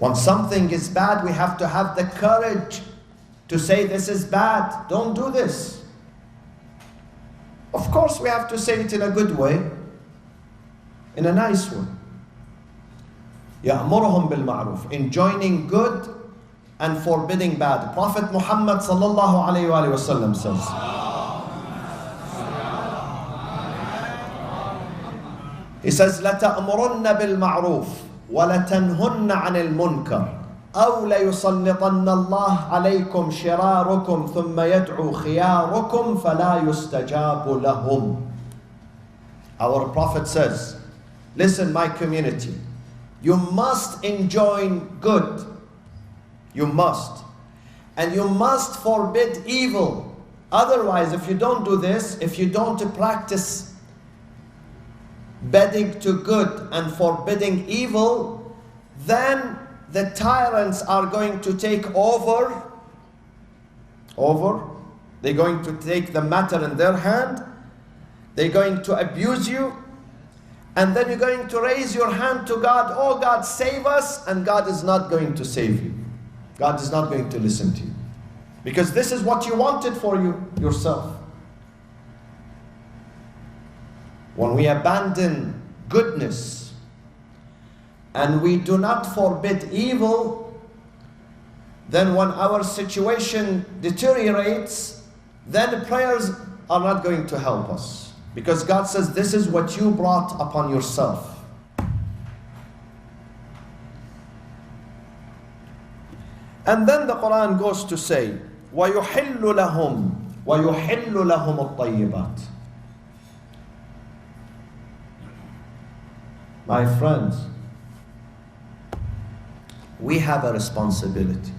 When something is bad, we have to have the courage to say this is bad, don't do this. Of course we have to say it in a good way, in a nice way. يَأْمُرُهُمْ بِالْمَعْرُوفِ, enjoining good and forbidding bad. Prophet Muhammad sallallahu alayhi wa sallam says, he says, لَتَأْمُرُنَّ بِالْمَعْرُوفِ وَلَتَنْهُنَّ عَنِ الْمُنْكَرِ أَوْ لَيُسَلِّطَنَّ اللَّهُ عَلَيْكُمْ شِرَارُكُمْ ثُمَّ يَدْعُو خِيَارُكُمْ فَلَا يُسْتَجَابُ لَهُمْ. Our Prophet says, listen my community, you must enjoin good. You must. And you must forbid evil. Otherwise, if you don't do this, if you don't practice bidding to good and forbidding evil, then the tyrants are going to take over. They're going to take the matter in their hand. They're going to abuse you. And then you're going to raise your hand to God, oh God, save us, and God is not going to save you. God is not going to listen to you. Because this is what you wanted for yourself. When we abandon goodness and we do not forbid evil, then when our situation deteriorates, then prayers are not going to help us. Because God says, this is what you brought upon yourself. And then the Quran goes to say, وَيُحِلُّ لَهُمْ الطَّيِّبَاتِ. My friends, we have a responsibility.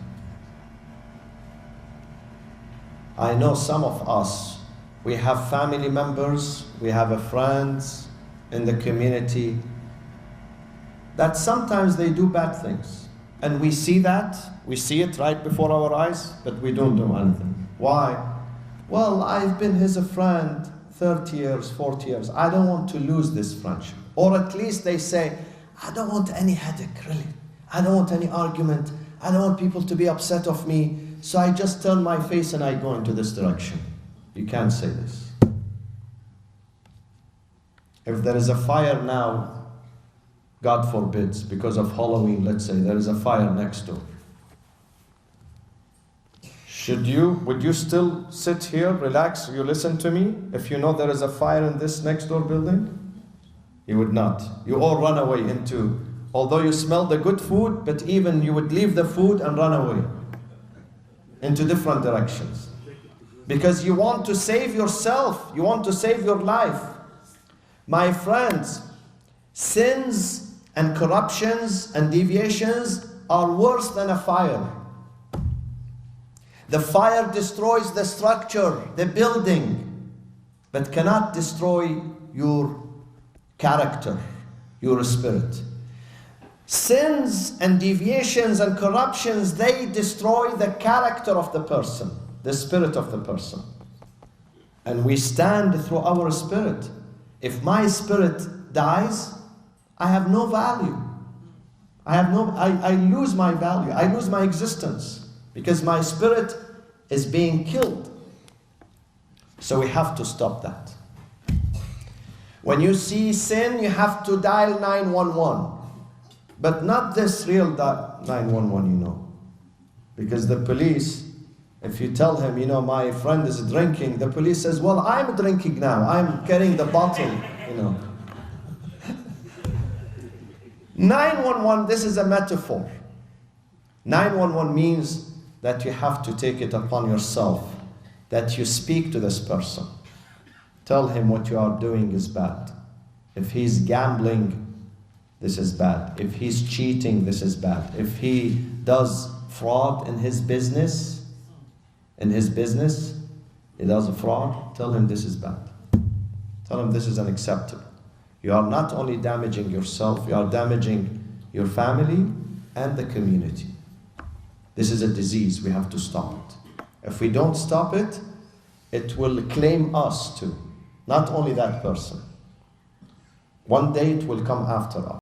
I know some of us, we have family members, we have friends in the community that sometimes they do bad things. And we see it right before our eyes, but we don't do anything. Why? Well, I've been his friend 30 years, 40 years. I don't want to lose this friendship. Or at least they say, I don't want any headache, really. I don't want any argument. I don't want people to be upset of me. So I just turn my face and I go into this direction. You can't say this. If there is a fire now, God forbids, because of Halloween, let's say, there is a fire next door. Would you still sit here, relax, you listen to me, if you know there is a fire in this next door building? You would not. You all run away although you smell the good food, but even you would leave the food and run away into different directions. Because you want to save yourself, you want to save your life. My friends, sins and corruptions and deviations are worse than a fire. The fire destroys the structure, the building, but cannot destroy your character, your spirit. Sins and deviations and corruptions, they destroy the character of the person, the spirit of the person. And we stand through our spirit. If my spirit dies, I have no value. I lose my value. I lose my existence because my spirit is being killed. So we have to stop that. When you see sin, you have to dial 911. But not this real 911, Because the police, if you tell him, my friend is drinking, the police says, well, I'm drinking now. I'm carrying the bottle, 911, this is a metaphor. 911 means that you have to take it upon yourself, that you speak to this person. Tell him what you are doing is bad. If he's gambling, this is bad. If he's cheating, this is bad. If he does fraud in his business, he does a fraud, tell him this is bad. Tell him this is unacceptable. You are not only damaging yourself, you are damaging your family and the community. This is a disease, we have to stop it. If we don't stop it, it will claim us too. Not only that person. One day it will come after us.